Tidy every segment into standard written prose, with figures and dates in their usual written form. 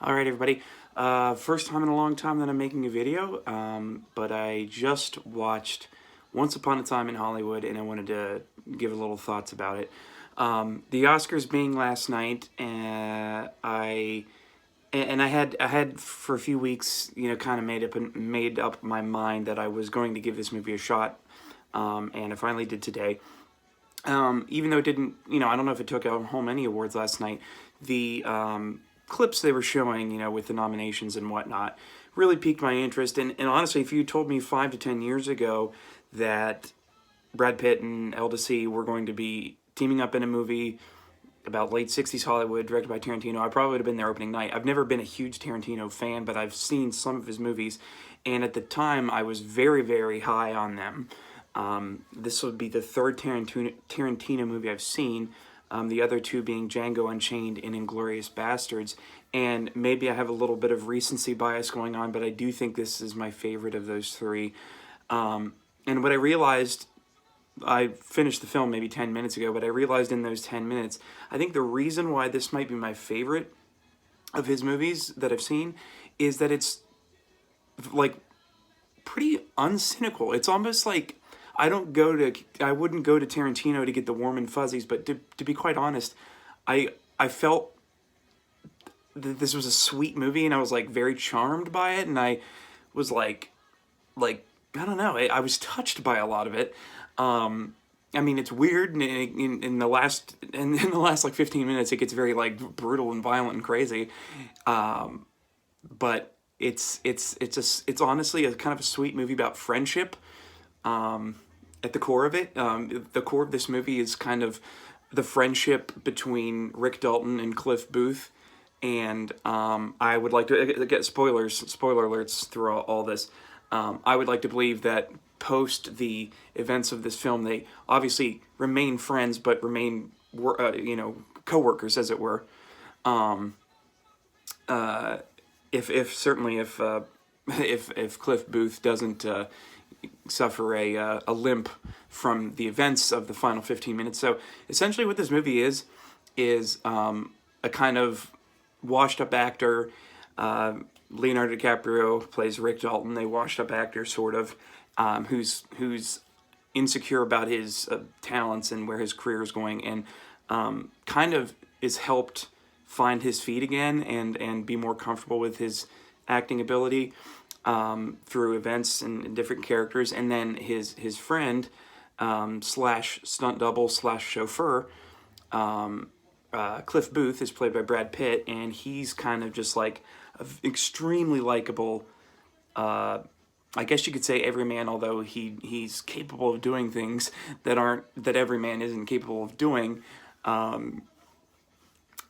All right, everybody. First time in a long time that I'm making a video, but I just watched Once Upon a Time in Hollywood, and I wanted to give a little thoughts about it. The Oscars being last night, I had for a few weeks, kind of made up my mind that I was going to give this movie a shot, and I finally did today. Even though it didn't, I don't know if it took home any awards last night. The clips they were showing, with the nominations and whatnot, really piqued my interest. And honestly, if you told me 5 to 10 years ago that Brad Pitt and Eldasi were going to be teaming up in a movie about late 60s Hollywood, directed by Tarantino, I probably would have been there opening night. I've never been a huge Tarantino fan, but I've seen some of his movies, and at the time, I was very, very high on them. This would be the third Tarantino movie I've seen, the other two being Django Unchained and Inglourious Basterds. And maybe I have a little bit of recency bias going on, but I do think this is my favorite of those three. And what I realized, I finished the film maybe 10 minutes ago, but I realized in those 10 minutes, I think the reason why this might be my favorite of his movies that I've seen is that it's like pretty uncynical. It's almost like I wouldn't go to Tarantino to get the warm and fuzzies, but to be quite honest, I felt that this was a sweet movie, and I was like very charmed by it, and I was like I don't know, I was touched by a lot of it. I mean, it's weird, and in the last like 15 minutes, it gets very like brutal and violent and crazy, but it's honestly a kind of a sweet movie about friendship. At the core of it, the core of this movie is kind of the friendship between Rick Dalton and Cliff Booth, and I would like to get spoiler alerts through all this. I would like to believe that post the events of this film, they obviously remain friends, but remain co-workers, as it were. If certainly if Cliff Booth doesn't suffer a limp from the events of the final 15 minutes. So essentially what this movie is a kind of washed up actor. Leonardo DiCaprio plays Rick Dalton, a washed up actor sort of, who's insecure about his talents and where his career is going, and kind of is helped find his feet again and be more comfortable with his acting ability through events and different characters. And then his friend slash stunt double slash chauffeur, Cliff Booth, is played by Brad Pitt, and he's kind of just like an extremely likable, I guess you could say everyman, although he's capable of doing things that every man isn't capable of doing, and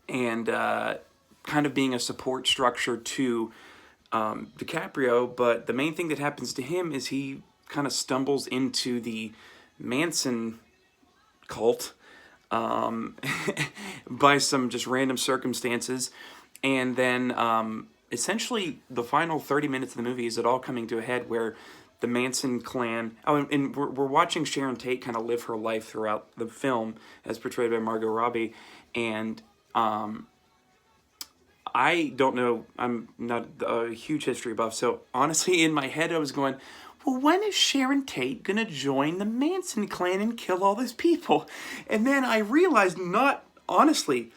kind of being a support structure to DiCaprio. But the main thing that happens to him is he kind of stumbles into the Manson cult by some just random circumstances, and then essentially the final 30 minutes of the movie is it all coming to a head where the Manson clan. Oh, and we're watching Sharon Tate kind of live her life throughout the film as portrayed by Margot Robbie, and I don't know, I'm not a huge history buff, so honestly in my head I was going, well, when is Sharon Tate gonna join the Manson clan and kill all these people? And then I realized, not honestly,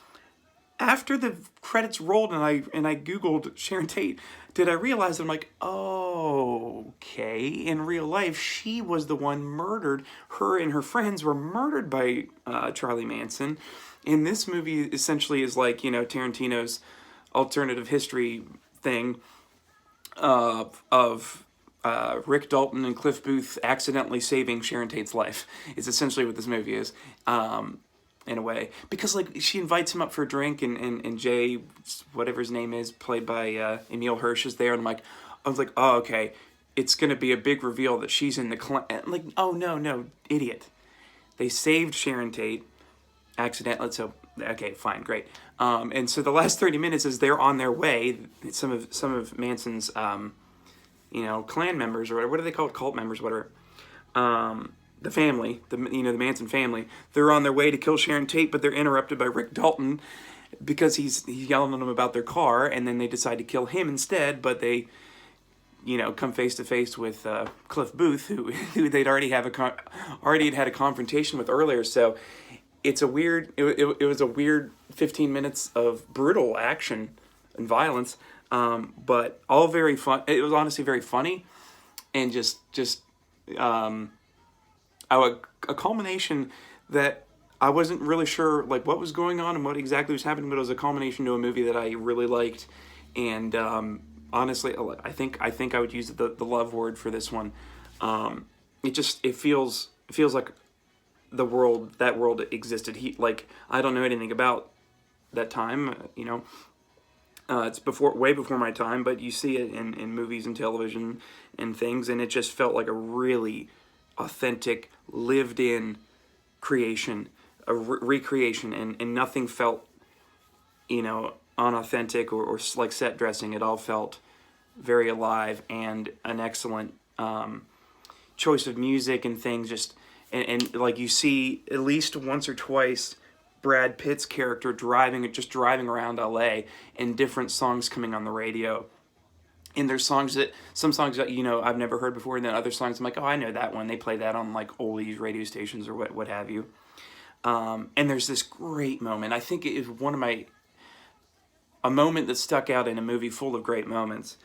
after the credits rolled and I googled Sharon Tate, did I realize that I'm like, oh, okay, in real life she was the one murdered. Her and her friends were murdered by Charlie Manson. And this movie essentially is like, Tarantino's alternative history thing of Rick Dalton and Cliff Booth accidentally saving Sharon Tate's life. Is essentially what this movie is, in a way. Because like she invites him up for a drink, and Jay, whatever his name is, played by Emile Hirsch, is there, and I was like, oh, okay, it's gonna be a big reveal that she's in the clan. Like, oh no, idiot. They saved Sharon Tate accidentally, so okay, fine, great. And so the last 30 minutes is they're on their way. Some of Manson's clan members, or what are they called, cult members, whatever. The family, the Manson family, they're on their way to kill Sharon Tate, but they're interrupted by Rick Dalton, because he's yelling at them about their car, and then they decide to kill him instead. But they, come face to face with Cliff Booth, who they'd already had a confrontation with earlier. So it's a weird. It was a weird 15 minutes of brutal action and violence, but all very fun. It was honestly very funny, and just a culmination that I wasn't really sure like what was going on and what exactly was happening, but it was a culmination to a movie that I really liked, and honestly, I think I would use the love word for this one. It feels like that world existed. I don't know anything about that time, it's way before my time, but you see it in movies and television and things, and it just felt like a really authentic, lived-in creation, a recreation, and nothing felt, unauthentic or like set dressing. It all felt very alive, and an excellent choice of music and things. And like you see at least once or twice Brad Pitt's character driving around LA, and different songs coming on the radio. And there's some songs that I've never heard before, and then other songs I'm like, oh, I know that one. They play that on like oldies radio stations or what have you. And there's this great moment. I think it is a moment that stuck out in a movie full of great moments.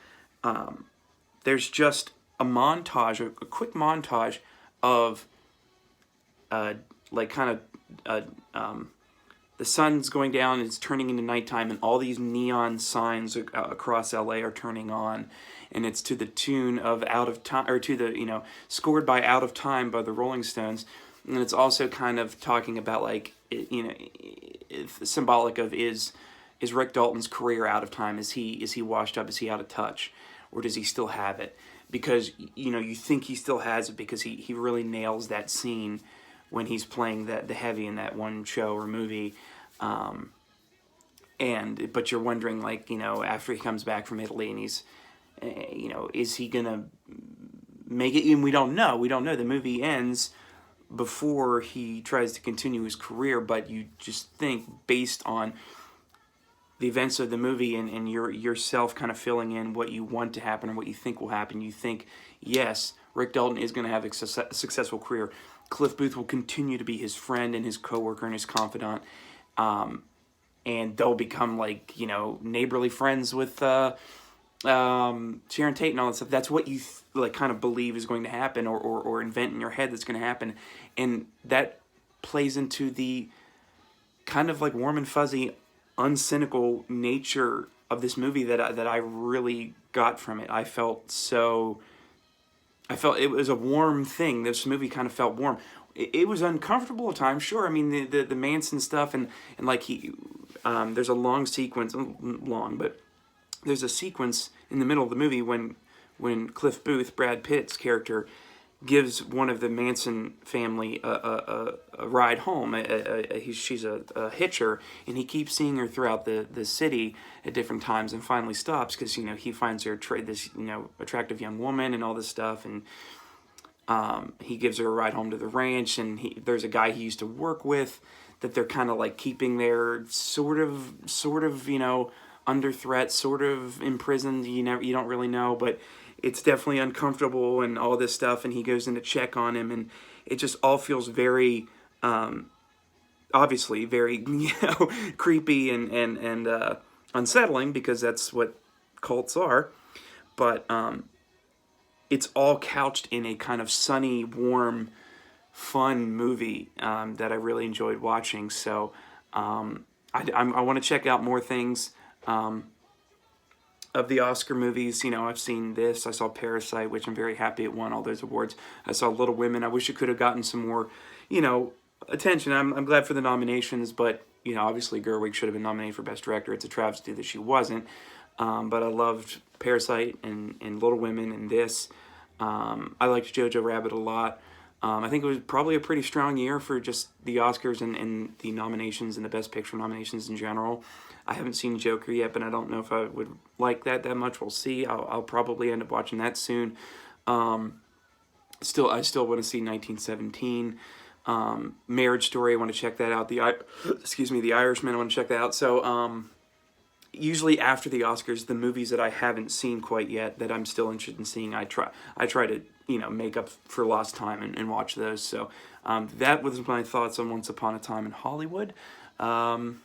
There's just a quick montage of like kind of the sun's going down and it's turning into nighttime, and all these neon signs across LA are turning on, and it's to the tune of Out of Time, or to the scored by Out of Time by the Rolling Stones. And it's also kind of talking about like it's symbolic of is Rick Dalton's career out of time? Is he washed up? Is he out of touch, or does he still have it? Because you think he still has it, because he really nails that scene when he's playing the heavy in that one show or movie, but you're wondering, like, after he comes back from Italy and he's is he gonna make it? And we don't know. The movie ends before he tries to continue his career, but you just think, based on the events of the movie and yourself kind of filling in what you want to happen or what you think will happen, you think, yes, Rick Dalton is going to have a successful career. Cliff Booth will continue to be his friend and his coworker and his confidant, and they'll become like neighborly friends with Sharon Tate and all that stuff. That's what you kind of believe is going to happen, or invent in your head that's going to happen, and that plays into the kind of like warm and fuzzy, uncynical nature of this movie that I really got from it. I felt it was a warm thing. This movie kind of felt warm. It was uncomfortable at times, sure. I mean, the Manson stuff, and like there's a long sequence, but there's a sequence in the middle of the movie when Cliff Booth, Brad Pitt's character, gives one of the Manson family a ride home. She's a hitcher, and he keeps seeing her throughout the city at different times, and finally stops because he finds her this attractive young woman and all this stuff, and he gives her a ride home to the ranch, and there's a guy he used to work with that they're kind of like keeping there, sort of under threat, sort of imprisoned. You don't really know, but it's definitely uncomfortable and all this stuff, and he goes in to check on him, and it just all feels very, obviously very, creepy and unsettling, because that's what cults are, but it's all couched in a kind of sunny, warm, fun movie that I really enjoyed watching. So I want to check out more things of the Oscar movies. I've seen this. I saw Parasite, which I'm very happy it won all those awards. I saw Little Women. I wish it could have gotten some more, attention. I'm glad for the nominations, but, obviously Gerwig should have been nominated for Best Director. It's a travesty that she wasn't. But I loved Parasite and Little Women and this. I liked Jojo Rabbit a lot. I think it was probably a pretty strong year for just the Oscars and the nominations and the Best Picture nominations in general. I haven't seen Joker yet, but I don't know if I would like that much. We'll see. I'll probably end up watching that soon. I still want to see 1917. Marriage Story, I want to check that out. Excuse me, The Irishman, I want to check that out. So usually after the Oscars, the movies that I haven't seen quite yet that I'm still interested in seeing, I try to make up for lost time and watch those. So that was my thoughts on Once Upon a Time in Hollywood. Felt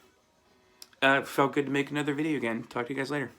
good to make another video again. Talk to you guys later.